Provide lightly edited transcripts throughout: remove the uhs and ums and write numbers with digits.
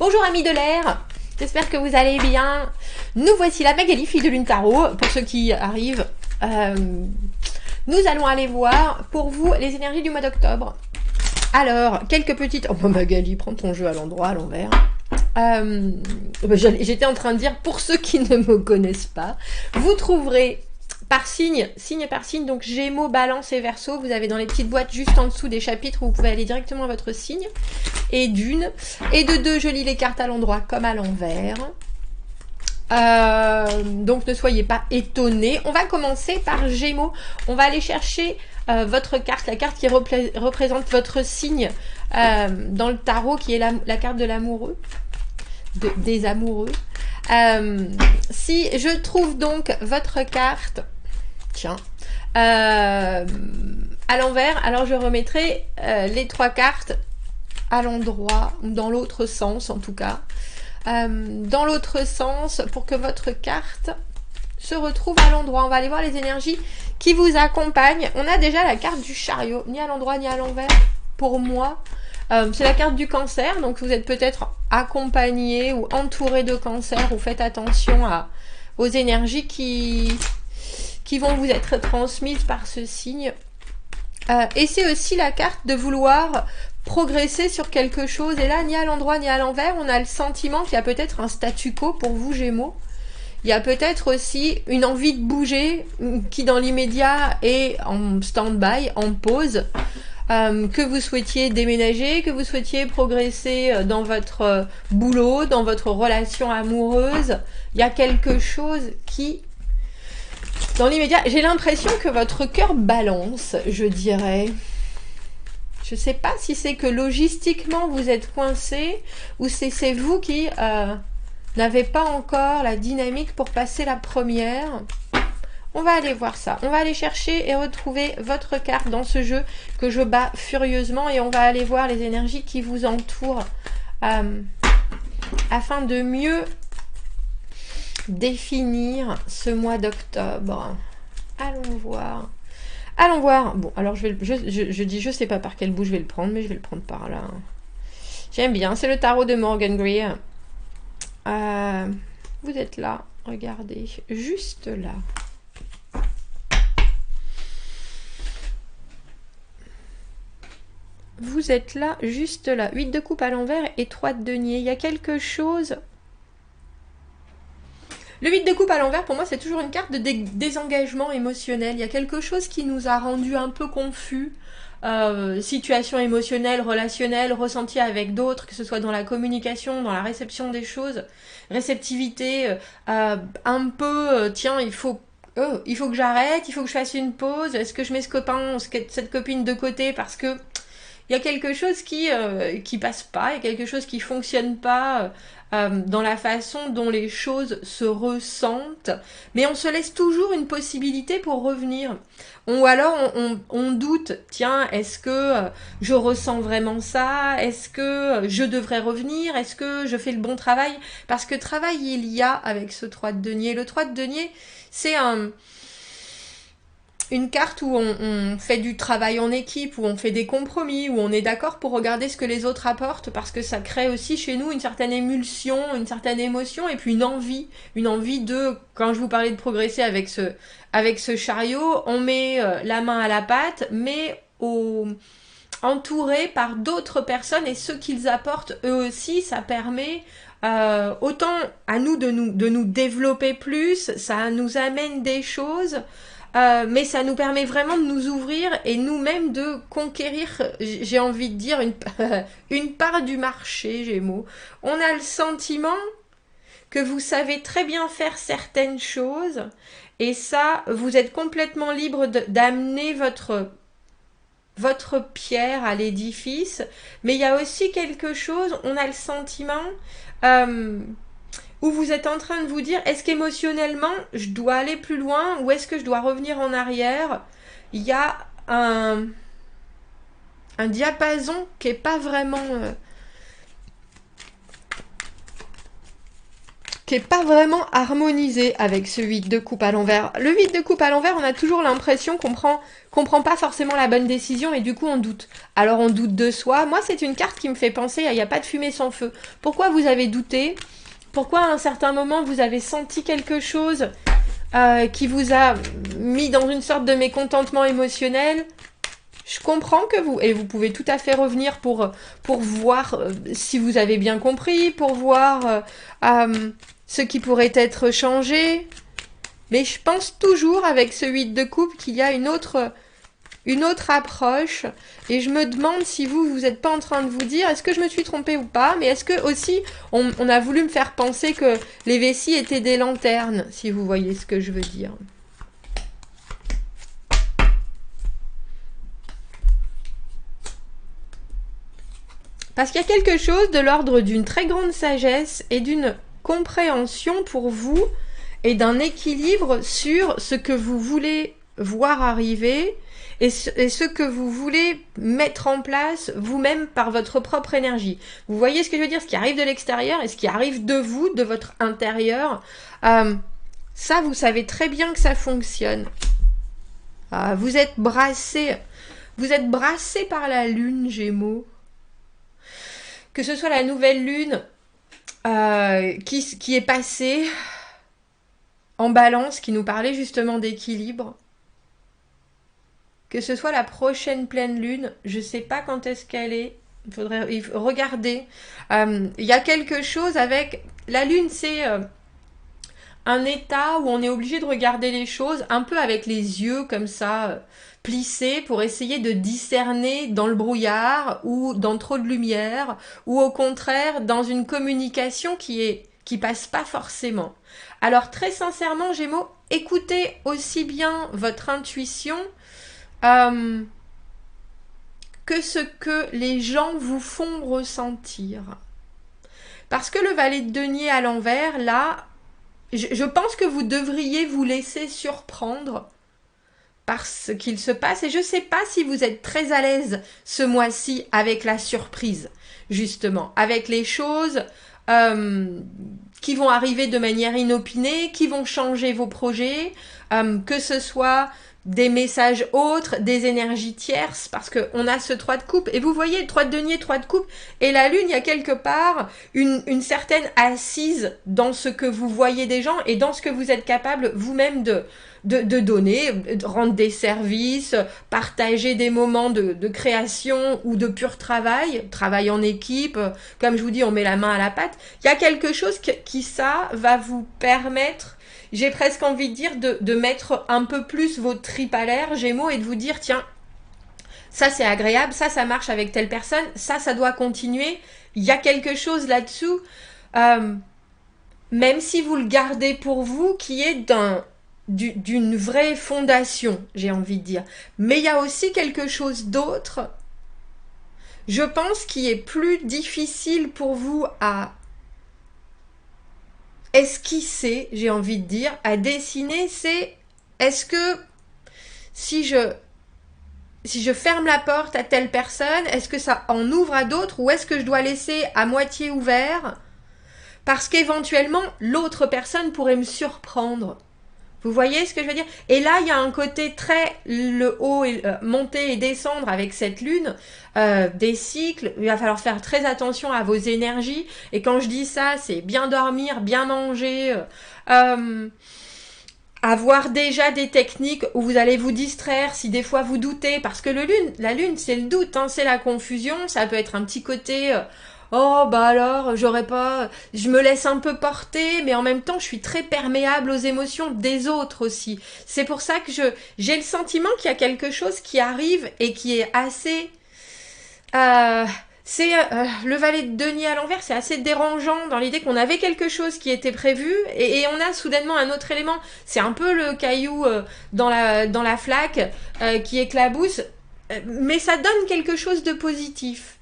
Bonjour amis de l'air, j'espère que vous allez bien. Nous voici la Magali, fille de Lune Tarot, pour ceux qui arrivent. Nous allons aller voir pour vous les énergies du mois d'octobre. Alors, quelques petites... Oh Magali, prends ton jeu à l'endroit, à l'envers. J'étais en train de dire, pour ceux qui ne me connaissent pas, vous trouverez par signe par signe, donc Gémeaux, Balance et Verseau. Vous avez dans les petites boîtes juste en dessous des chapitres où vous pouvez aller directement à votre signe. Et d'une. Et de deux, je lis les cartes à l'endroit comme à l'envers. Donc ne soyez pas étonnés. On va commencer par Gémeaux. On va aller chercher votre carte, la carte qui représente votre signe dans le tarot, qui est la carte de l'amoureux, des amoureux. Si je trouve donc votre carte, tiens, à l'envers, alors je remettrai les trois cartes à l'endroit, ou dans l'autre sens en tout cas. Dans l'autre sens, pour que votre carte se retrouve à l'endroit. On va aller voir les énergies qui vous accompagnent. On a déjà la carte du chariot, ni à l'endroit ni à l'envers. Pour moi, c'est la carte du cancer, donc vous êtes peut-être accompagné ou entouré de cancer, ou faites attention aux énergies qui vont vous être transmises par ce signe. Et c'est aussi la carte de vouloir progresser sur quelque chose, et là, ni à l'endroit ni à l'envers, on a le sentiment qu'il y a peut-être un statu quo pour vous, Gémeaux. Il y a peut-être aussi une envie de bouger qui, dans l'immédiat, est en stand-by, en pause. Que vous souhaitiez déménager, que vous souhaitiez progresser dans votre boulot, dans votre relation amoureuse. Il y a quelque chose qui, dans l'immédiat, j'ai l'impression que votre cœur balance, je dirais. Je ne sais pas si c'est que logistiquement vous êtes coincé, ou c'est vous qui n'avez pas encore la dynamique pour passer la première. On va aller voir ça. On va aller chercher et retrouver votre carte dans ce jeu que je bats furieusement, et on va aller voir les énergies qui vous entourent afin de mieux définir ce mois d'octobre. Allons voir. Allons voir. Bon, alors je dis je sais pas par quel bout je vais le prendre, mais je vais le prendre par là. J'aime bien. C'est le tarot de Morgan Greer. Vous êtes là. Regardez. Juste là. Vous êtes là, juste là. 8 de coupe à l'envers et 3 de denier. Il y a quelque chose... Le 8 de coupe à l'envers, pour moi, c'est toujours une carte de désengagement émotionnel. Il y a quelque chose qui nous a rendu un peu confus. Situation émotionnelle, relationnelle, ressentie avec d'autres, que ce soit dans la communication, dans la réception des choses. Réceptivité, un peu, tiens, il faut que j'arrête, il faut que je fasse une pause. Est-ce que je mets ce copain, cette copine de côté parce que... Il y a quelque chose qui passe pas, il y a quelque chose qui fonctionne pas dans la façon dont les choses se ressentent, mais on se laisse toujours une possibilité pour revenir. Ou alors on doute, tiens, est-ce que je ressens vraiment ça? Est-ce que je devrais revenir? Est-ce que je fais le bon travail? Parce que travail il y a avec ce 3 de denier. Le 3 de denier, c'est une carte où on fait du travail en équipe, où on fait des compromis, où on est d'accord pour regarder ce que les autres apportent, parce que ça crée aussi chez nous une certaine émulsion, une certaine émotion, et puis une envie de, quand je vous parlais de progresser avec ce chariot, on met la main à la pâte, mais entouré par d'autres personnes, et ce qu'ils apportent eux aussi, ça permet autant à nous de nous développer plus, ça nous amène des choses. Mais ça nous permet vraiment de nous ouvrir et nous-mêmes de conquérir, j'ai envie de dire, une part du marché, Gémeaux. On a le sentiment que vous savez très bien faire certaines choses, et ça, vous êtes complètement libre d'amener votre pierre à l'édifice, mais il y a aussi quelque chose, on a le sentiment... où vous êtes en train de vous dire, est-ce qu'émotionnellement, je dois aller plus loin ou est-ce que je dois revenir en arrière? Il y a un diapason qui n'est pas vraiment qui est pas vraiment harmonisé avec ce 8 de coupe à l'envers. Le 8 de coupe à l'envers, on a toujours l'impression qu'on prend pas forcément la bonne décision et du coup on doute. Alors on doute de soi. Moi, c'est une carte qui me fait penser à il n'y a pas de fumée sans feu. Pourquoi vous avez douté? Pourquoi à un certain moment vous avez senti quelque chose qui vous a mis dans une sorte de mécontentement émotionnel? Je comprends que et vous pouvez tout à fait revenir pour voir si vous avez bien compris, pour voir ce qui pourrait être changé. Mais je pense toujours avec ce 8 de coupe qu'il y a une autre approche. Et je me demande si vous n'êtes pas en train de vous dire, est-ce que je me suis trompée ou pas? Mais est-ce que aussi, on a voulu me faire penser que les vessies étaient des lanternes, si vous voyez ce que je veux dire. Parce qu'il y a quelque chose de l'ordre d'une très grande sagesse et d'une compréhension pour vous et d'un équilibre sur ce que vous voulez voir arriver et ce que vous voulez mettre en place vous-même par votre propre énergie. Vous voyez ce que je veux dire? Ce qui arrive de l'extérieur et ce qui arrive de vous, de votre intérieur. Ça, vous savez très bien que ça fonctionne. Vous êtes brassé par la lune, Gémeaux. Que ce soit la nouvelle lune qui est passée en balance, qui nous parlait justement d'équilibre, que ce soit la prochaine pleine lune, je ne sais pas quand est-ce qu'elle est, il faudrait regarder. Il y a quelque chose avec... La lune, c'est un état où on est obligé de regarder les choses un peu avec les yeux comme ça... plissé pour essayer de discerner dans le brouillard ou dans trop de lumière ou au contraire dans une communication qui passe pas forcément. Alors très sincèrement Gémeaux, écoutez aussi bien votre intuition que ce que les gens vous font ressentir. Parce que le valet de denier à l'envers, là, je pense que vous devriez vous laisser surprendre par ce qu'il se passe et je ne sais pas si vous êtes très à l'aise ce mois-ci avec la surprise, justement, avec les choses qui vont arriver de manière inopinée, qui vont changer vos projets, que ce soit des messages autres, des énergies tierces, parce qu'on a ce 3 de coupe, et vous voyez, 3 de denier, 3 de coupe, et la lune, il y a quelque part une certaine assise dans ce que vous voyez des gens, et dans ce que vous êtes capable vous-même de donner, de rendre des services, partager des moments de création ou de pur travail en équipe, comme je vous dis, on met la main à la pâte. Il y a quelque chose qui ça, va vous permettre, j'ai presque envie de dire, de mettre un peu plus vos tripes à l'air, Gémeaux, et de vous dire, tiens, ça c'est agréable, ça marche avec telle personne, ça doit continuer, il y a quelque chose là-dessous, même si vous le gardez pour vous, qui est d'une vraie fondation, j'ai envie de dire. Mais il y a aussi quelque chose d'autre, je pense, qui est plus difficile pour vous à esquisser, j'ai envie de dire, à dessiner, c'est est-ce que si je ferme la porte à telle personne, est-ce que ça en ouvre à d'autres ou est-ce que je dois laisser à moitié ouvert parce qu'éventuellement l'autre personne pourrait me surprendre? Vous voyez ce que je veux dire? Et là, il y a un côté très le haut, monter et descendre avec cette lune, des cycles. Il va falloir faire très attention à vos énergies. Et quand je dis ça, c'est bien dormir, bien manger, avoir déjà des techniques où vous allez vous distraire si des fois vous doutez. Parce que la lune, c'est le doute, hein, c'est la confusion. Ça peut être un petit côté... oh bah alors je me laisse un peu porter, mais en même temps je suis très perméable aux émotions des autres aussi. C'est pour ça que j'ai le sentiment qu'il y a quelque chose qui arrive et qui est assez le valet de denier à l'envers, c'est assez dérangeant dans l'idée qu'on avait quelque chose qui était prévu et on a soudainement un autre élément. C'est un peu le caillou dans la flaque qui éclabousse, mais ça donne quelque chose de positif.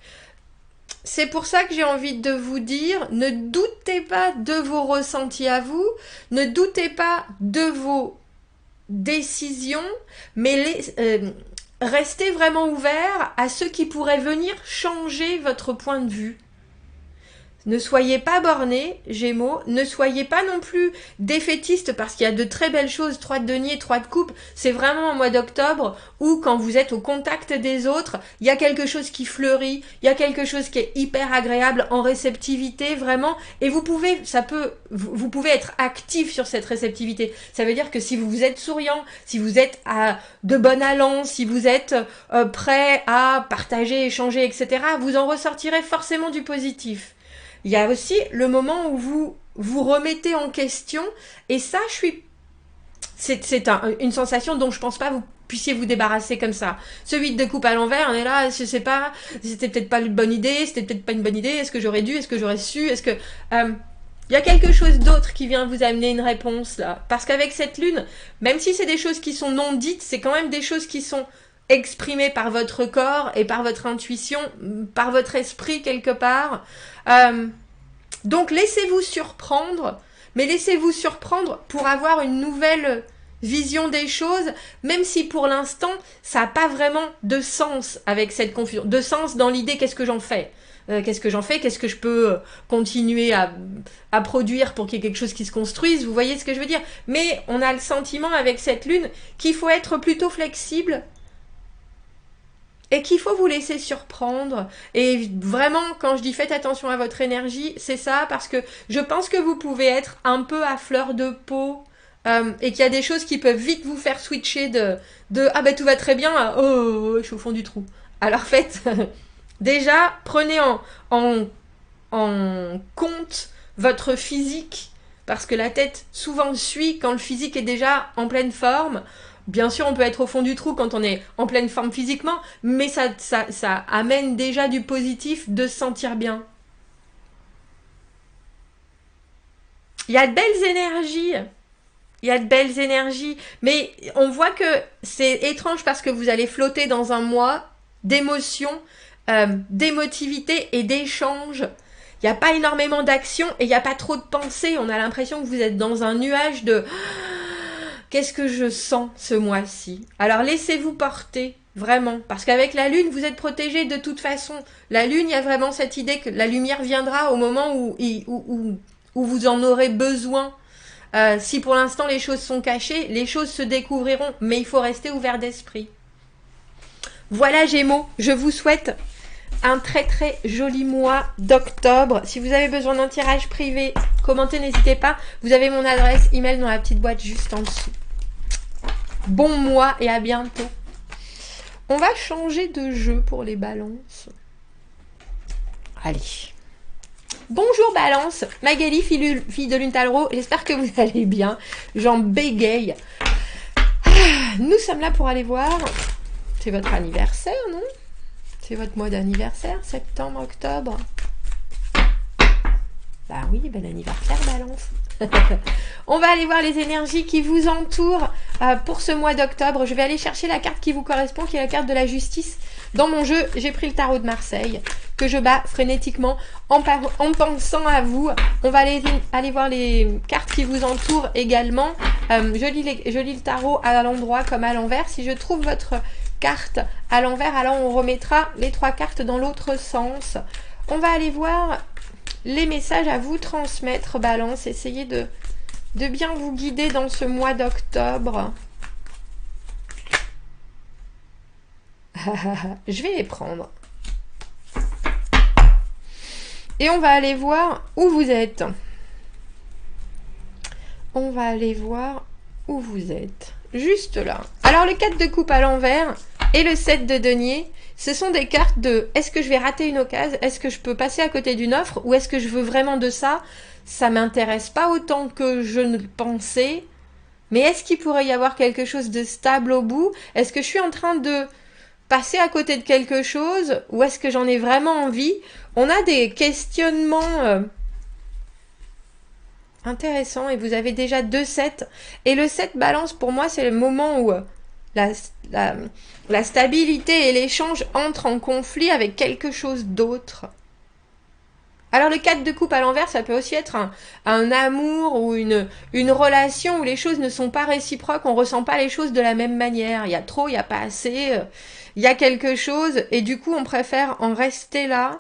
C'est pour ça que j'ai envie de vous dire, ne doutez pas de vos ressentis à vous, ne doutez pas de vos décisions, mais restez vraiment ouvert à ce qui pourrait venir changer votre point de vue. Ne soyez pas bornés, Gémeaux. Ne soyez pas non plus défaitistes parce qu'il y a de très belles choses. 3 de denier, 3 de coupe. C'est vraiment un mois d'octobre où quand vous êtes au contact des autres, il y a quelque chose qui fleurit. Il y a quelque chose qui est hyper agréable en réceptivité, vraiment. Et vous pouvez être actif sur cette réceptivité. Ça veut dire que si vous êtes souriant, si vous êtes de bon allant, si vous êtes prêt à partager, échanger, etc., vous en ressortirez forcément du positif. Il y a aussi le moment où vous vous remettez en question, et ça, c'est une sensation dont je pense pas vous puissiez vous débarrasser comme ça. Ce 8 de coupe à l'envers, on est là, je sais pas, c'était peut-être pas une bonne idée, est-ce que j'aurais dû, est-ce que j'aurais su, est-ce que... il y a quelque chose d'autre qui vient vous amener une réponse là. Parce qu'avec cette lune, même si c'est des choses qui sont non dites, c'est quand même des choses qui sont exprimées par votre corps et par votre intuition, par votre esprit quelque part. Donc laissez-vous surprendre, mais laissez-vous surprendre pour avoir une nouvelle vision des choses, même si pour l'instant, ça n'a pas vraiment de sens avec cette confusion. De sens dans l'idée, qu'est-ce que j'en fais ? Qu'est-ce que je peux continuer à produire pour qu'il y ait quelque chose qui se construise, vous voyez ce que je veux dire? Mais on a le sentiment avec cette lune qu'il faut être plutôt flexible et qu'il faut vous laisser surprendre. Et vraiment, quand je dis faites attention à votre énergie, c'est ça, parce que je pense que vous pouvez être un peu à fleur de peau, et qu'il y a des choses qui peuvent vite vous faire switcher de ah ben tout va très bien à oh, je suis au fond du trou. Alors faites déjà, prenez en compte votre physique, parce que la tête souvent suit quand le physique est déjà en pleine forme. Bien sûr, on peut être au fond du trou quand on est en pleine forme physiquement, mais ça amène déjà du positif de se sentir bien. Il y a de belles énergies. Il y a de belles énergies, mais on voit que c'est étrange parce que vous allez flotter dans un mois d'émotions, d'émotivité et d'échanges. Il n'y a pas énormément d'action et il n'y a pas trop de pensées. On a l'impression que vous êtes dans un nuage de qu'est-ce que je sens ce mois-ci. Alors laissez-vous porter, vraiment. Parce qu'avec la lune, vous êtes protégé de toute façon. La lune, il y a vraiment cette idée que la lumière viendra au moment où vous en aurez besoin. Si pour l'instant les choses sont cachées, les choses se découvriront. Mais il faut rester ouvert d'esprit. Voilà Gémeaux, je vous souhaite un très très joli mois d'octobre. Si vous avez besoin d'un tirage privé, commentez, n'hésitez pas. Vous avez mon adresse email dans la petite boîte juste en dessous. Bon mois et à bientôt. On va changer de jeu pour les balances. Allez. Bonjour Balance, Magali, fille de Lune Talrot. J'espère que vous allez bien. J'en bégaye. Nous sommes là pour aller voir... C'est votre anniversaire, non? C'est votre mois d'anniversaire, septembre, octobre. Bah oui, bel anniversaire, Balance. On va aller voir les énergies qui vous entourent pour ce mois d'octobre. Je vais aller chercher la carte qui vous correspond, qui est la carte de la justice. Dans mon jeu, j'ai pris le tarot de Marseille, que je bats frénétiquement en pensant à vous. On va aller voir les cartes qui vous entourent également. Je lis le tarot à l'endroit comme à l'envers. Si je trouve votre carte à l'envers, alors on remettra les 3 cartes dans l'autre sens. On va aller voir les messages à vous transmettre, Balance. Essayez de bien vous guider dans ce mois d'octobre. Je vais les prendre. Et on va aller voir où vous êtes. On va aller voir où vous êtes. Juste là. Alors le 4 de coupe à l'envers et le 7 de denier, ce sont des cartes de est-ce que je vais rater une occasion, est-ce que je peux passer à côté d'une offre, ou est-ce que je veux vraiment de ça? Ça m'intéresse pas autant que je ne le pensais, mais est-ce qu'il pourrait y avoir quelque chose de stable au bout? Est-ce que je suis en train de passer à côté de quelque chose, ou est-ce que j'en ai vraiment envie? On a des questionnements intéressants, et vous avez déjà 2 7, et le 7 Balance, pour moi, c'est le moment où la stabilité et l'échange entrent en conflit avec quelque chose d'autre. Alors le 4 de coupe à l'envers, ça peut aussi être un amour ou une relation où les choses ne sont pas réciproques, on ne ressent pas les choses de la même manière. Il y a trop, il n'y a pas assez, il y a quelque chose et du coup on préfère en rester là.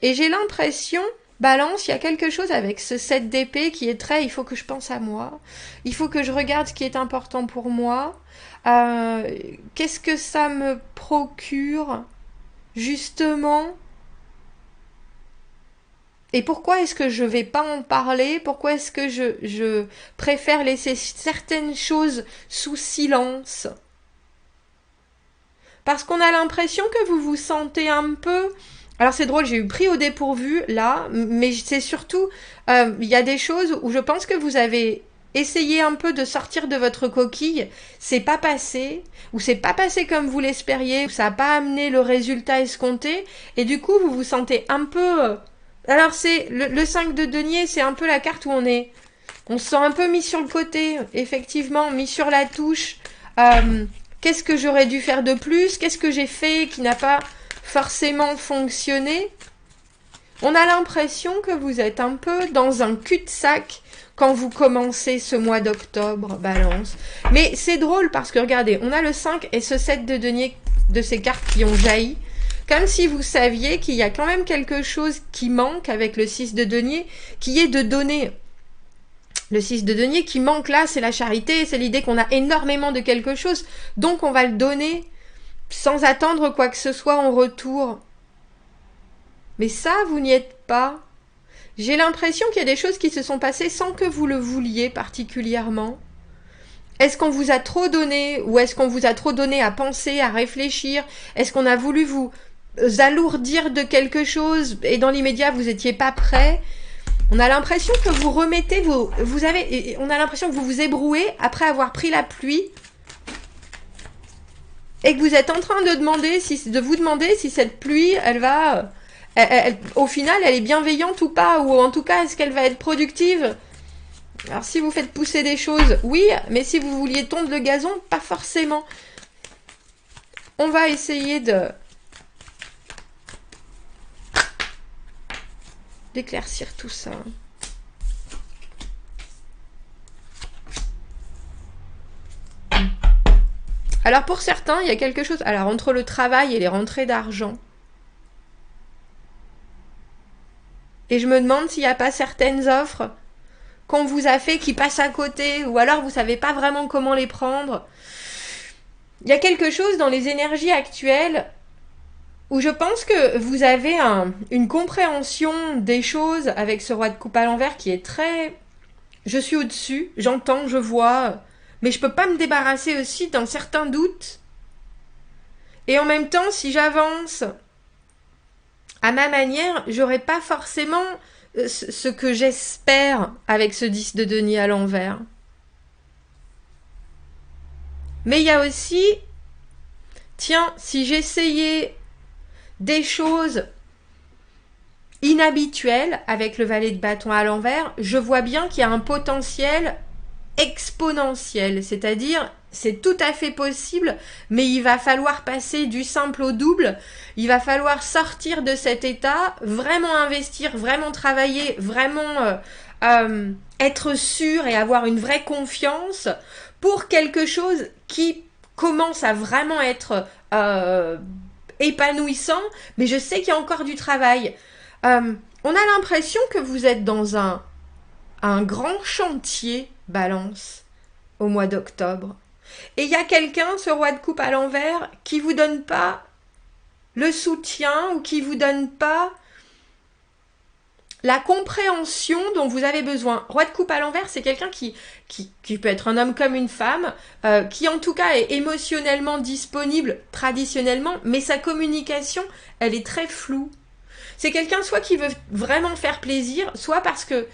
Et j'ai l'impression, Balance, il y a quelque chose avec ce 7 d'épée qui est très, il faut que je pense à moi, il faut que je regarde ce qui est important pour moi, qu'est-ce que ça me procure, justement, et pourquoi est-ce que je vais pas en parler, pourquoi est-ce que je préfère laisser certaines choses sous silence. Parce qu'on a l'impression que vous vous sentez un peu... Alors c'est drôle, j'ai eu pris au dépourvu là, mais c'est surtout, il y a des choses où je pense que vous avez essayé un peu de sortir de votre coquille, c'est pas passé, ou c'est pas passé comme vous l'espériez, ou ça n'a pas amené le résultat escompté, et du coup vous vous sentez un peu... Alors c'est le 5 de denier, c'est un peu la carte où on se sent un peu mis sur le côté, effectivement, mis sur la touche. Qu'est-ce que j'aurais dû faire de plus? Qu'est-ce que j'ai fait qui n'a pas forcément fonctionné? On a l'impression que vous êtes un peu dans un cul-de-sac quand vous commencez ce mois d'octobre, Balance. Mais c'est drôle parce que regardez, on a le 5 et ce 7 de denier de ces cartes qui ont jailli. Comme si vous saviez qu'il y a quand même quelque chose qui manque avec le 6 de denier, qui est de donner. Le 6 de denier qui manque là, c'est la charité, c'est l'idée qu'on a énormément de quelque chose, donc on va le donner sans attendre quoi que ce soit en retour. Mais ça, vous n'y êtes pas. J'ai l'impression qu'il y a des choses qui se sont passées sans que vous le vouliez particulièrement. Est-ce qu'on vous a trop donné, ou est-ce qu'on vous a trop donné à penser, à réfléchir? Est-ce qu'on a voulu vous alourdir de quelque chose et dans l'immédiat vous n'étiez pas prêt? On a l'impression que vous remettez on a l'impression que vous vous ébrouez après avoir pris la pluie et que vous êtes en train de vous demander si cette pluie, elle va, au final, elle est bienveillante ou pas, ou en tout cas, est-ce qu'elle va être productive? Alors si vous faites pousser des choses, oui, mais si vous vouliez tondre le gazon, pas forcément. On va essayer d'éclaircir tout ça. Alors pour certains, il y a quelque chose... Alors entre le travail et les rentrées d'argent, et je me demande s'il n'y a pas certaines offres qu'on vous a fait qui passent à côté, ou alors vous ne savez pas vraiment comment les prendre. Il y a quelque chose dans les énergies actuelles où je pense que vous avez une compréhension des choses avec ce roi de coupe à l'envers qui est très... Je suis au-dessus, j'entends, je vois, mais je peux pas me débarrasser aussi d'un certain doute. Et en même temps, si j'avance à ma manière, j'aurai pas forcément ce que j'espère avec ce 10 de denier à l'envers. Mais il y a aussi... Tiens, si j'essayais des choses inhabituelles avec le valet de bâton à l'envers, je vois bien qu'il y a un potentiel exponentiel, c'est-à-dire c'est tout à fait possible, mais il va falloir passer du simple au double, il va falloir sortir de cet état, vraiment investir, vraiment travailler, vraiment être sûr et avoir une vraie confiance pour quelque chose qui commence à vraiment être épanouissant, mais je sais qu'il y a encore du travail. On a l'impression que vous êtes dans un grand chantier, Balance, au mois d'octobre. Et il y a quelqu'un, ce roi de coupe à l'envers, qui vous donne pas le soutien ou qui vous donne pas la compréhension dont vous avez besoin. Roi de coupe à l'envers, c'est quelqu'un qui peut être un homme comme une femme, qui en tout cas est émotionnellement disponible traditionnellement, mais sa communication, elle est très floue. C'est quelqu'un soit qui veut vraiment faire plaisir, soit parce que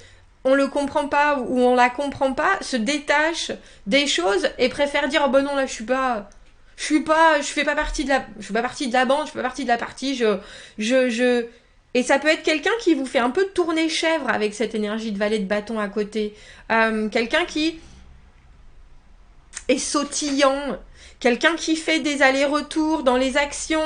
on le comprend pas ou on la comprend pas, se détache des choses et préfère dire oh ben non là je fais pas partie de la bande, je fais pas partie de la partie, et ça peut être quelqu'un qui vous fait un peu tourner chèvre avec cette énergie de valet de bâton à côté. Quelqu'un qui est sautillant, quelqu'un qui fait des allers-retours dans les actions.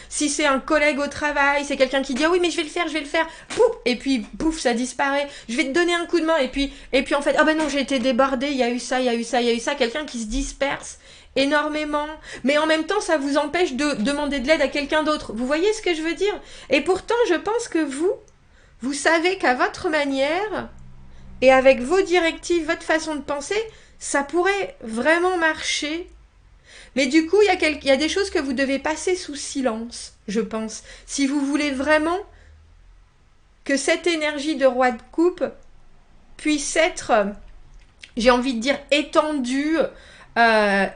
Si c'est un collègue au travail, c'est quelqu'un qui dit ah oui mais je vais le faire, pouf, et puis pouf ça disparaît. Je vais te donner un coup de main et puis en fait ah ben non j'ai été débordée, il y a eu ça. Quelqu'un qui se disperse énormément, mais en même temps ça vous empêche de demander de l'aide à quelqu'un d'autre. Vous voyez ce que je veux dire? Et pourtant je pense que vous savez qu'à votre manière et avec vos directives, votre façon de penser, ça pourrait vraiment marcher. Mais du coup, il y a des choses que vous devez passer sous silence, je pense. Si vous voulez vraiment que cette énergie de roi de coupe puisse être, j'ai envie de dire, étendue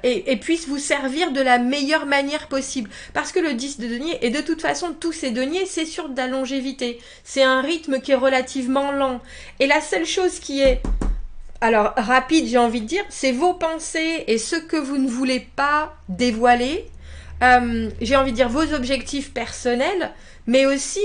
et puisse vous servir de la meilleure manière possible. Parce que le 10 de denier, et de toute façon, tous ces deniers, c'est sur de la longévité. C'est un rythme qui est relativement lent. Et la seule chose qui est, alors rapide, j'ai envie de dire, c'est vos pensées et ce que vous ne voulez pas dévoiler. J'ai envie de dire vos objectifs personnels, mais aussi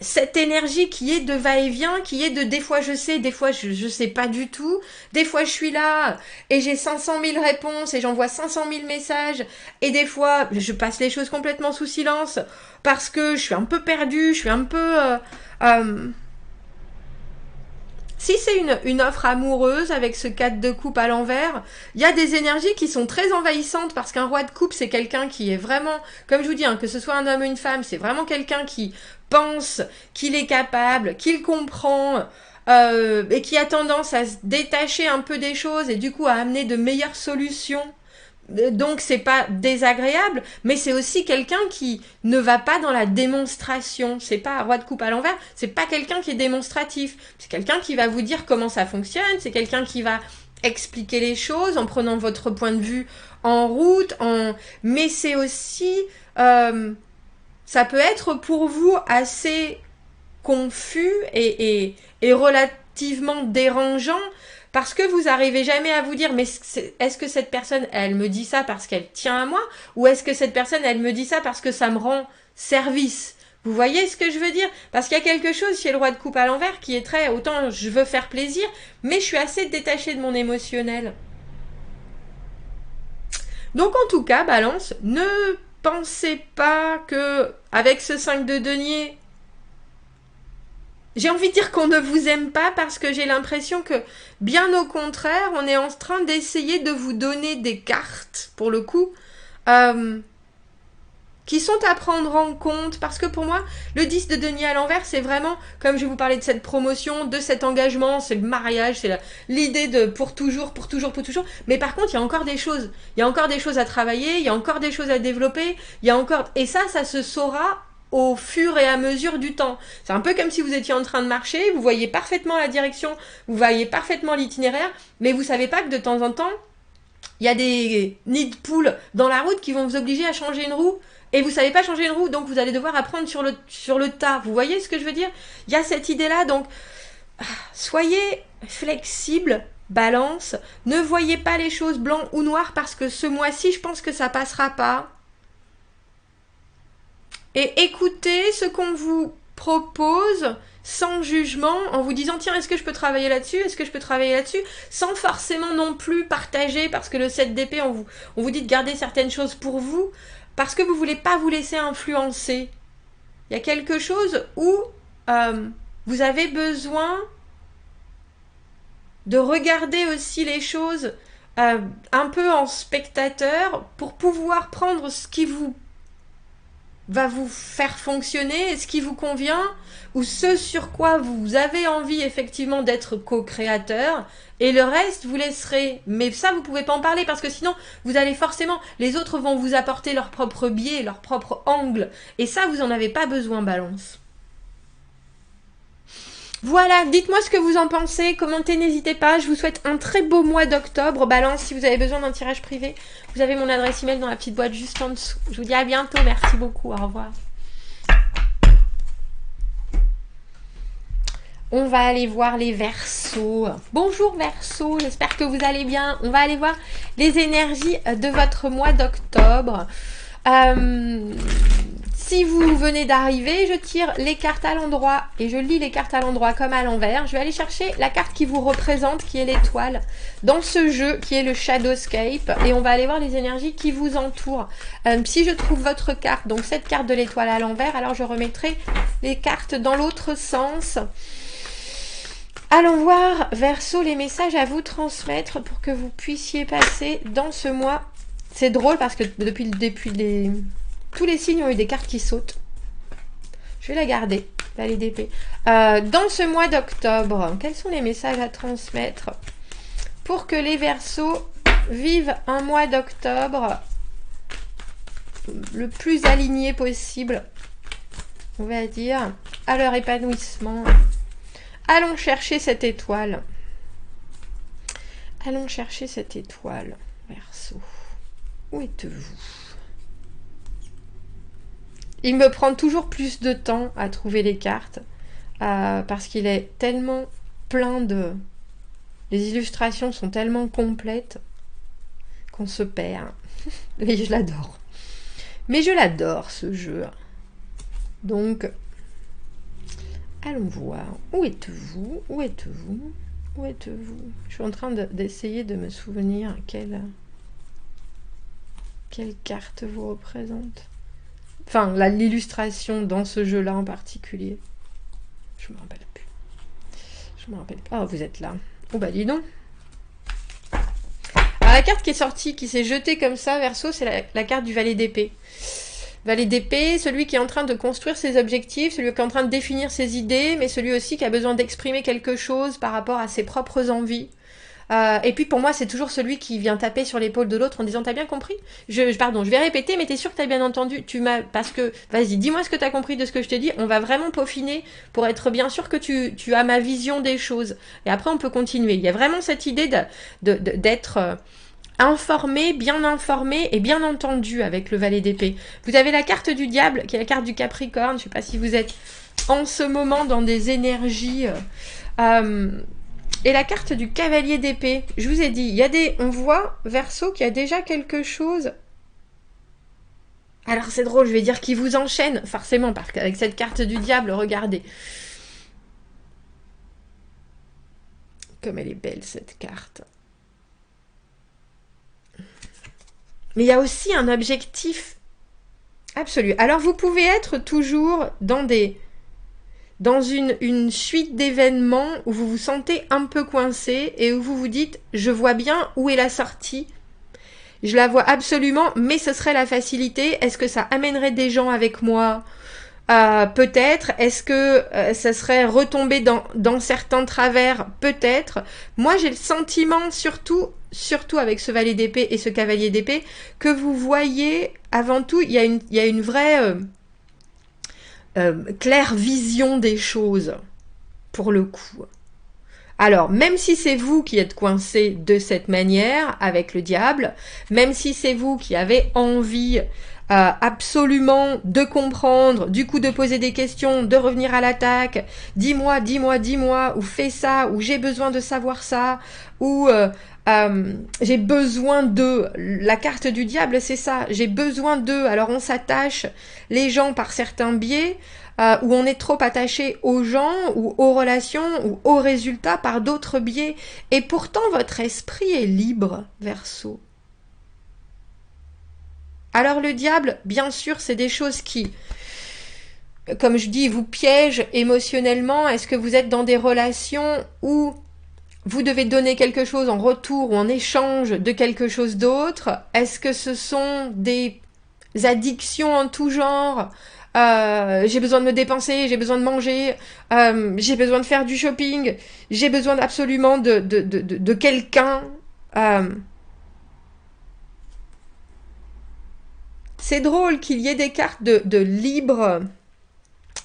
cette énergie qui est de va-et-vient, qui est de des fois je sais, des fois je sais pas du tout, des fois je suis là et j'ai 500 000 réponses et j'envoie 500 000 messages et des fois je passe les choses complètement sous silence parce que je suis un peu perdue, je suis un peu... Si c'est une offre amoureuse avec ce 4 de coupe à l'envers, il y a des énergies qui sont très envahissantes parce qu'un roi de coupe, c'est quelqu'un qui est vraiment, comme je vous dis, hein, que ce soit un homme ou une femme, c'est vraiment quelqu'un qui pense qu'il est capable, qu'il comprend et qui a tendance à se détacher un peu des choses et du coup à amener de meilleures solutions. Donc c'est pas désagréable, mais c'est aussi quelqu'un qui ne va pas dans la démonstration. C'est pas un roi de coupe à l'envers, c'est pas quelqu'un qui est démonstratif. C'est quelqu'un qui va vous dire comment ça fonctionne, c'est quelqu'un qui va expliquer les choses en prenant votre point de vue en route, mais c'est aussi... ça peut être pour vous assez confus et relativement dérangeant parce que vous n'arrivez jamais à vous dire mais est-ce que cette personne elle me dit ça parce qu'elle tient à moi ou est-ce que cette personne elle me dit ça parce que ça me rend service? Vous voyez ce que je veux dire? Parce qu'il y a quelque chose chez le roi de coupe à l'envers qui est très autant je veux faire plaisir mais je suis assez détachée de mon émotionnel. Donc en tout cas, Balance, ne pensez pas que avec ce 5 de denier, j'ai envie de dire qu'on ne vous aime pas parce que j'ai l'impression que, bien au contraire, on est en train d'essayer de vous donner des cartes, pour le coup, qui sont à prendre en compte. Parce que pour moi, le 10 de denier à l'envers, c'est vraiment, comme je vais vous parler de cette promotion, de cet engagement, c'est le mariage, c'est l'idée de pour toujours, pour toujours, pour toujours. Mais par contre, il y a encore des choses. Il y a encore des choses à travailler, il y a encore des choses à développer, il y a encore... Et ça se saura au fur et à mesure du temps. C'est un peu comme si vous étiez en train de marcher, vous voyez parfaitement la direction, vous voyez parfaitement l'itinéraire, mais vous savez pas que de temps en temps, il y a des nids de poules dans la route qui vont vous obliger à changer une roue, et vous savez pas changer une roue, donc vous allez devoir apprendre sur le tas. Vous voyez ce que je veux dire? Il y a cette idée-là, donc soyez flexible, Balance, ne voyez pas les choses blanc ou noir, parce que ce mois-ci, je pense que ça passera pas. Et écoutez ce qu'on vous propose sans jugement, en vous disant tiens, est-ce que je peux travailler là-dessus, est-ce que je peux travailler là-dessus, sans forcément non plus partager, parce que le 7 d'épée, on vous dit de garder certaines choses pour vous, parce que vous voulez pas vous laisser influencer. Il y a quelque chose où vous avez besoin de regarder aussi les choses un peu en spectateur pour pouvoir prendre ce qui vous va vous faire fonctionner, ce qui vous convient, ou ce sur quoi vous avez envie effectivement d'être co-créateur, et le reste vous laisserez. Mais ça vous pouvez pas en parler parce que sinon vous allez forcément, les autres vont vous apporter leur propre biais, leur propre angle, et ça vous en avez pas besoin, Balance. Voilà, dites-moi ce que vous en pensez, commentez, n'hésitez pas, je vous souhaite un très beau mois d'octobre. Balance, si vous avez besoin d'un tirage privé, vous avez mon adresse email dans la petite boîte juste en dessous. Je vous dis à bientôt, merci beaucoup, au revoir. On va aller voir les Verseaux. Bonjour Verseaux, j'espère que vous allez bien. On va aller voir les énergies de votre mois d'octobre. Si vous venez d'arriver, je tire les cartes à l'endroit et je lis les cartes à l'endroit comme à l'envers. Je vais aller chercher la carte qui vous représente, qui est l'étoile, dans ce jeu qui est le Shadowscape. Et on va aller voir les énergies qui vous entourent. Si je trouve votre carte, donc cette carte de l'étoile à l'envers, alors je remettrai les cartes dans l'autre sens. Allons voir, Verseau, les messages à vous transmettre pour que vous puissiez passer dans ce mois. C'est drôle parce que depuis tous les signes ont eu des cartes qui sautent. Je vais la garder. Valet d'épée. Dans ce mois d'octobre, quels sont les messages à transmettre pour que les Verseaux vivent un mois d'octobre le plus aligné possible, on va dire, à leur épanouissement. Allons chercher cette étoile. Allons chercher cette étoile, Verseau. Où êtes-vous? Il me prend toujours plus de temps à trouver les cartes parce qu'il est tellement plein de... Les illustrations sont tellement complètes qu'on se perd. Mais je l'adore. Mais je l'adore, ce jeu. Donc, allons voir. Où êtes-vous? Où êtes-vous? Où êtes-vous? Je suis en train d'essayer de me souvenir quelle carte vous représente. Enfin, l'illustration dans ce jeu-là en particulier. Je me rappelle plus. Je me rappelle pas. Oh, vous êtes là. Oh bah dis donc. Alors la carte qui est sortie, qui s'est jetée comme ça, Verseau, c'est la carte du valet d'épée. Valet d'épée, celui qui est en train de construire ses objectifs, celui qui est en train de définir ses idées, mais celui aussi qui a besoin d'exprimer quelque chose par rapport à ses propres envies. Et puis pour moi, c'est toujours celui qui vient taper sur l'épaule de l'autre en disant « T'as bien compris ?» Pardon, je vais répéter, mais t'es sûr que t'as bien entendu? Parce que, vas-y, dis-moi ce que t'as compris de ce que je t'ai dit. On va vraiment peaufiner pour être bien sûr que tu as ma vision des choses. Et après, on peut continuer. Il y a vraiment cette idée d'être... informé, bien informé et bien entendu avec le valet d'épée. Vous avez la carte du diable, qui est la carte du Capricorne. Je ne sais pas si vous êtes en ce moment dans des énergies... et la carte du cavalier d'épée. Je vous ai dit, on voit, Verseau, qu'il y a déjà quelque chose... Alors c'est drôle, je vais dire qui vous enchaîne, forcément, parce qu'avec cette carte du diable, regardez. Comme elle est belle, cette carte. Mais il y a aussi un objectif absolu. Alors, vous pouvez être toujours dans une suite d'événements où vous vous sentez un peu coincé et où vous vous dites « Je vois bien où est la sortie. Je la vois absolument, mais ce serait la facilité. Est-ce que ça amènerait des gens avec moi ? Peut-être. Est-ce que ça serait retomber dans certains travers? Peut-être. Moi, j'ai le sentiment, surtout avec ce valet d'épée et ce cavalier d'épée, que vous voyez, avant tout, il y a une vraie claire vision des choses, pour le coup. Alors, même si c'est vous qui êtes coincé de cette manière, avec le diable, même si c'est vous qui avez envie absolument de comprendre, du coup de poser des questions, de revenir à l'attaque, dis-moi, ou fais ça, ou j'ai besoin de savoir ça, ou j'ai besoin de... La carte du diable, c'est ça, j'ai besoin de... Alors on s'attache, les gens, par certains biais, où on est trop attaché aux gens, ou aux relations, ou aux résultats par d'autres biais. Et pourtant, votre esprit est libre, Verseau. Alors le diable, bien sûr, c'est des choses qui, comme je dis, vous piègent émotionnellement. Est-ce que vous êtes dans des relations où vous devez donner quelque chose en retour ou en échange de quelque chose d'autre? Est-ce que ce sont des addictions en tout genre? J'ai besoin de me dépenser, j'ai besoin de manger, j'ai besoin de faire du shopping, j'ai besoin absolument de quelqu'un. C'est drôle qu'il y ait des cartes de libre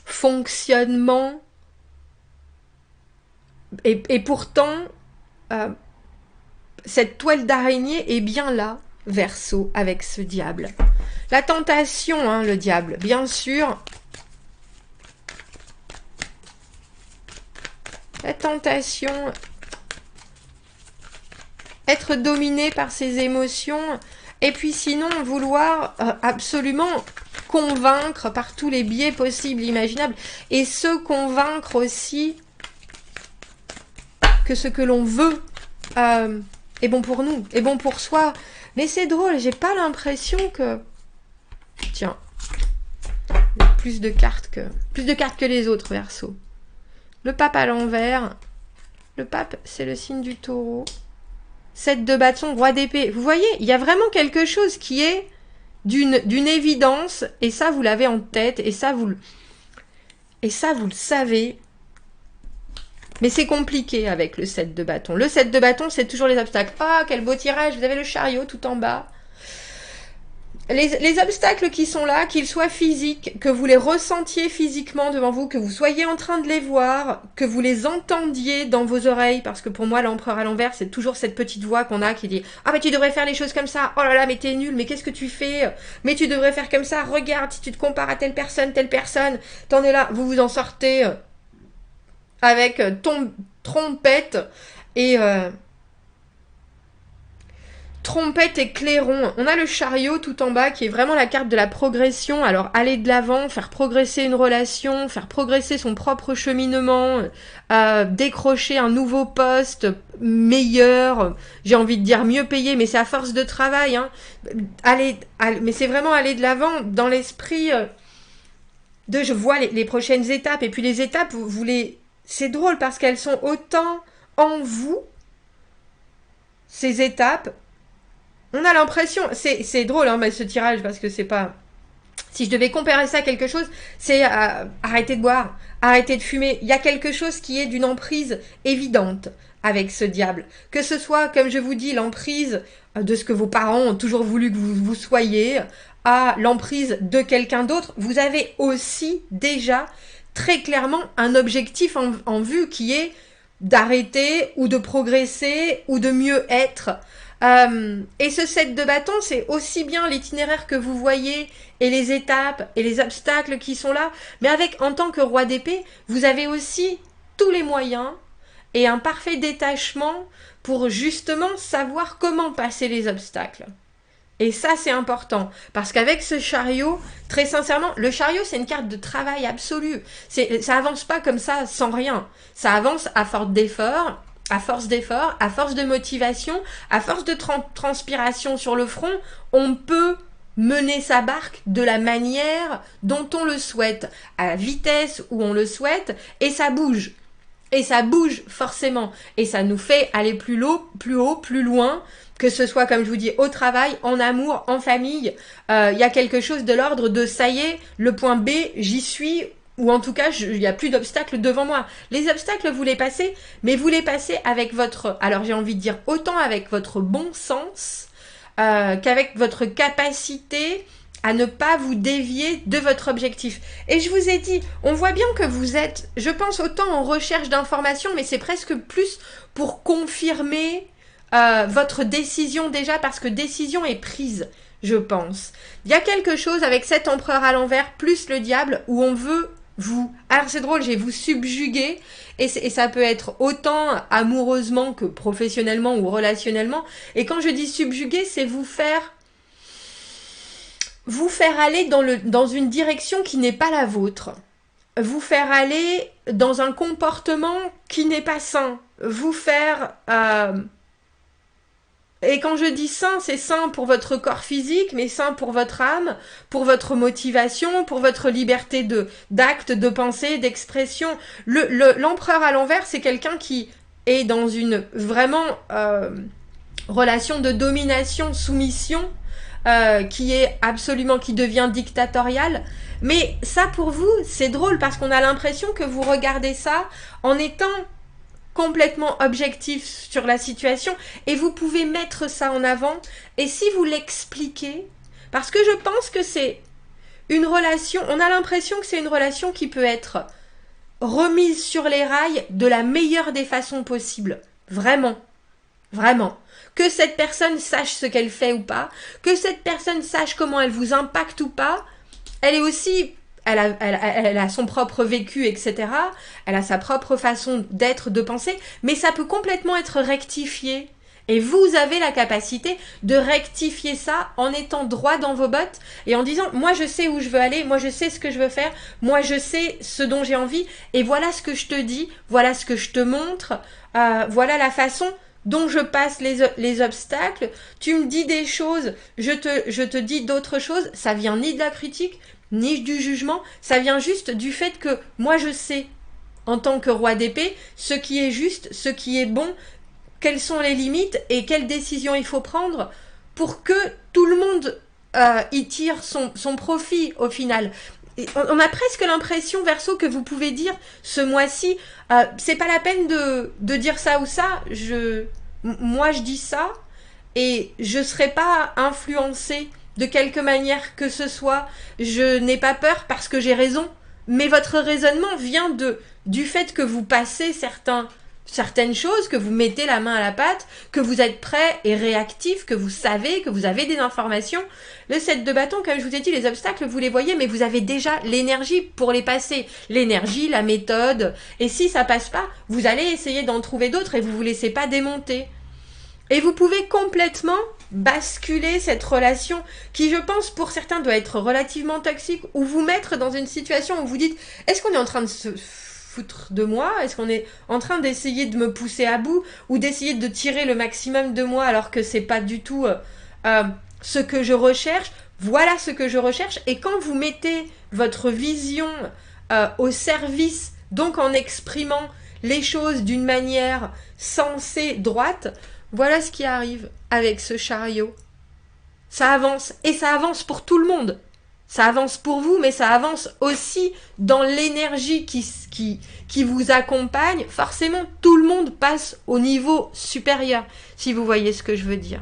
fonctionnement et pourtant cette toile d'araignée est bien là, Verseau, avec ce diable. La tentation, hein, le diable, bien sûr. La tentation, être dominé par ses émotions, et puis sinon vouloir absolument convaincre par tous les biais possibles, imaginables, et se convaincre aussi que ce que l'on veut est bon pour nous, est bon pour soi. Mais c'est drôle, j'ai pas l'impression que... Tiens, plus de cartes que les autres, Verseau. Le pape à l'envers. Le pape, c'est le signe du taureau. 7 de bâton, roi d'épée. Vous voyez, il y a vraiment quelque chose qui est d'une évidence, et ça, vous l'avez en tête, et ça, Et ça, vous le savez. Mais c'est compliqué avec le 7 de bâton. Le 7 de bâton, c'est toujours les obstacles. Ah, quel beau tirage, vous avez le chariot tout en bas. Les obstacles qui sont là, qu'ils soient physiques, que vous les ressentiez physiquement devant vous, que vous soyez en train de les voir, que vous les entendiez dans vos oreilles, parce que pour moi, l'empereur à l'envers, c'est toujours cette petite voix qu'on a qui dit « Ah, mais tu devrais faire les choses comme ça. Oh là là, mais t'es nul. Mais qu'est-ce que tu fais? Mais tu devrais faire comme ça. Regarde, si tu te compares à telle personne, t'en es là. » Vous vous en sortez avec trompette et... trompette et clairon. On a le chariot tout en bas qui est vraiment la carte de la progression. Alors aller de l'avant, faire progresser une relation, faire progresser son propre cheminement, décrocher un nouveau poste meilleur, j'ai envie de dire mieux payé, mais c'est à force de travail. Hein. Mais c'est vraiment aller de l'avant dans l'esprit de je vois les prochaines étapes. Et puis les étapes, c'est drôle parce qu'elles sont autant en vous, ces étapes. On a l'impression, c'est drôle hein, mais ce tirage, parce que c'est pas... Si je devais comparer ça à quelque chose, c'est arrêter de boire, arrêter de fumer. Il y a quelque chose qui est d'une emprise évidente avec ce diable. Que ce soit, comme je vous dis, l'emprise de ce que vos parents ont toujours voulu que vous soyez, à l'emprise de quelqu'un d'autre, vous avez aussi déjà très clairement un objectif en vue qui est d'arrêter ou de progresser ou de mieux être. Et ce 7 de bâton, c'est aussi bien l'itinéraire que vous voyez et les étapes et les obstacles qui sont là, mais avec, en tant que roi d'épée, vous avez aussi tous les moyens et un parfait détachement pour justement savoir comment passer les obstacles. Et ça, c'est important, parce qu'avec ce chariot, très sincèrement, le chariot, c'est une carte de travail absolu. Ça avance pas comme ça, sans rien. Ça avance à force d'efforts, à force de motivation, à force de transpiration sur le front, on peut mener sa barque de la manière dont on le souhaite, à la vitesse où on le souhaite, et ça bouge. Et ça bouge forcément. Et ça nous fait aller plus haut, plus loin, que ce soit, comme je vous dis, au travail, en amour, en famille. Il y a quelque chose de l'ordre de ça y est, le point B, j'y suis, ou en tout cas, il n'y a plus d'obstacles devant moi. Les obstacles, vous les passez, mais vous les passez avec votre, alors j'ai envie de dire, autant avec votre bon sens, qu'avec votre capacité à ne pas vous dévier de votre objectif. Et je vous ai dit, on voit bien que vous êtes, je pense, autant en recherche d'informations, mais c'est presque plus pour confirmer votre décision déjà, parce que décision est prise, je pense. Il y a quelque chose avec cet empereur à l'envers, plus le diable, où on veut vous... Alors c'est drôle, j'ai vous subjuguer, et ça peut être autant amoureusement que professionnellement ou relationnellement. Et quand je dis subjuguer, c'est vous faire aller dans une direction qui n'est pas la vôtre. Vous faire aller dans un comportement qui n'est pas sain. Vous faire... Et quand je dis sain, c'est sain pour votre corps physique, mais sain pour votre âme, pour votre motivation, pour votre liberté d'acte, de pensée, d'expression. L'empereur à l'envers, c'est quelqu'un qui est dans une vraiment relation de domination, soumission, qui devient dictatoriale. Mais ça, pour vous, c'est drôle parce qu'on a l'impression que vous regardez ça en étant complètement objectif sur la situation, et vous pouvez mettre ça en avant, et si vous l'expliquez, parce que je pense que c'est une relation, on a l'impression que c'est une relation qui peut être remise sur les rails de la meilleure des façons possibles, vraiment, vraiment. Que cette personne sache ce qu'elle fait ou pas, que cette personne sache comment elle vous impacte ou pas, elle est aussi... Elle a son propre vécu, etc. Elle a sa propre façon d'être, de penser, mais ça peut complètement être rectifié. Et vous avez la capacité de rectifier ça en étant droit dans vos bottes et en disant « Moi, je sais où je veux aller, moi, je sais ce que je veux faire, moi, je sais ce dont j'ai envie, et voilà ce que je te dis, voilà ce que je te montre, voilà la façon dont je passe les obstacles. Tu me dis des choses, je te dis d'autres choses, ça vient ni de la critique, ni du jugement, ça vient juste du fait que moi je sais, en tant que roi d'épée, ce qui est juste, ce qui est bon, quelles sont les limites et quelles décisions il faut prendre pour que tout le monde y tire son profit au final. on a presque l'impression, Verseau, que vous pouvez dire ce mois-ci, c'est pas la peine de dire ça ou ça, moi je dis ça, et je serai pas influencée de quelque manière que ce soit, je n'ai pas peur parce que j'ai raison, mais votre raisonnement vient du fait que vous passez certaines choses, que vous mettez la main à la pâte, que vous êtes prêt et réactif, que vous savez, que vous avez des informations. Le 7 de bâton, comme je vous ai dit, les obstacles, vous les voyez, mais vous avez déjà l'énergie pour les passer. L'énergie, la méthode. Et si ça passe pas, vous allez essayer d'en trouver d'autres et vous vous laissez pas démonter. Et vous pouvez complètement basculer cette relation qui, je pense, pour certains doit être relativement toxique, ou vous mettre dans une situation où vous dites, est-ce qu'on est en train de se foutre de moi? Est-ce qu'on est en train d'essayer de me pousser à bout ou d'essayer de tirer le maximum de moi alors que c'est pas du tout ce que je recherche? Voilà ce que je recherche. Et quand vous mettez votre vision au service, donc en exprimant les choses d'une manière sensée, droite, voilà ce qui arrive avec ce chariot. Ça avance, et ça avance pour tout le monde. Ça avance pour vous, mais ça avance aussi dans l'énergie qui vous accompagne. Forcément, tout le monde passe au niveau supérieur, si vous voyez ce que je veux dire.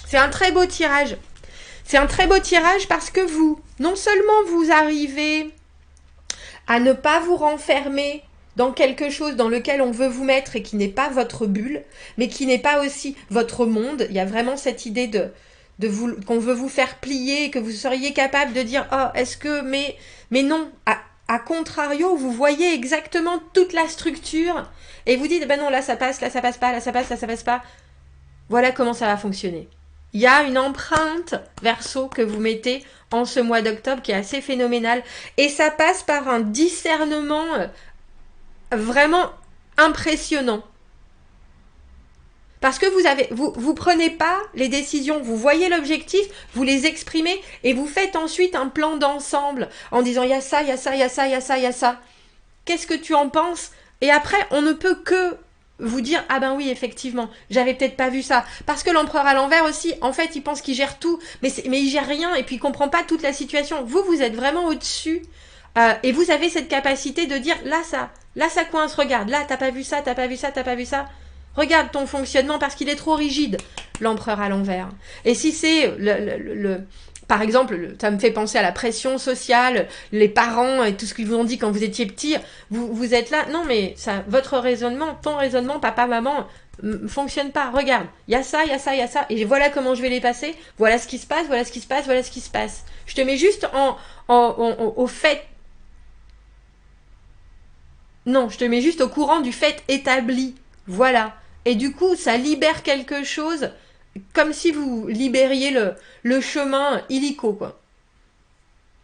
C'est un très beau tirage. C'est un très beau tirage parce que vous, non seulement vous arrivez à ne pas vous renfermer dans quelque chose dans lequel on veut vous mettre et qui n'est pas votre bulle, mais qui n'est pas aussi votre monde. Il y a vraiment cette idée qu'on veut vous faire plier, que vous seriez capable de dire « Oh, est-ce que… » Mais non, à contrario, vous voyez exactement toute la structure et vous dites « Ben non, là ça passe pas, là ça passe, là ça passe pas. » Voilà comment ça va fonctionner. Il y a une empreinte Verseau que vous mettez en ce mois d'octobre qui est assez phénoménale et ça passe par un discernement vraiment impressionnant. Parce que vous prenez pas les décisions, vous voyez l'objectif, vous les exprimez et vous faites ensuite un plan d'ensemble en disant il y a ça, il y a ça, il y a ça, il y a ça, il y a ça. Qu'est-ce que tu en penses? Et après, on ne peut que vous dire ah ben oui, effectivement, j'avais peut-être pas vu ça. Parce que l'empereur à l'envers aussi, en fait, il pense qu'il gère tout, mais il gère rien et puis il comprend pas toute la situation. Vous êtes vraiment au-dessus et vous avez cette capacité de dire là ça coince, regarde, là t'as pas vu ça, t'as pas vu ça, t'as pas vu ça. Regarde ton fonctionnement parce qu'il est trop rigide, l'empereur à l'envers. Et si c'est par exemple, ça me fait penser à la pression sociale, les parents et tout ce qu'ils vous ont dit quand vous étiez petit, vous êtes là, non mais ça, votre raisonnement, ton raisonnement, papa, maman, fonctionne pas. Regarde, il y a ça, il y a ça, il y a ça, et voilà comment je vais les passer, voilà ce qui se passe, voilà ce qui se passe, voilà ce qui se passe. Je te mets juste au fait. Non, je te mets juste au courant du fait établi. Voilà. Et du coup, ça libère quelque chose comme si vous libériez le chemin illico, quoi.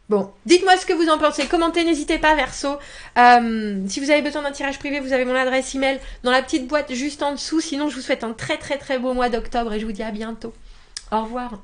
Bon, dites-moi ce que vous en pensez. Commentez, n'hésitez pas, Verseau. Si vous avez besoin d'un tirage privé, vous avez mon adresse email dans la petite boîte juste en dessous. Sinon, je vous souhaite un très très très beau mois d'octobre et je vous dis à bientôt. Au revoir.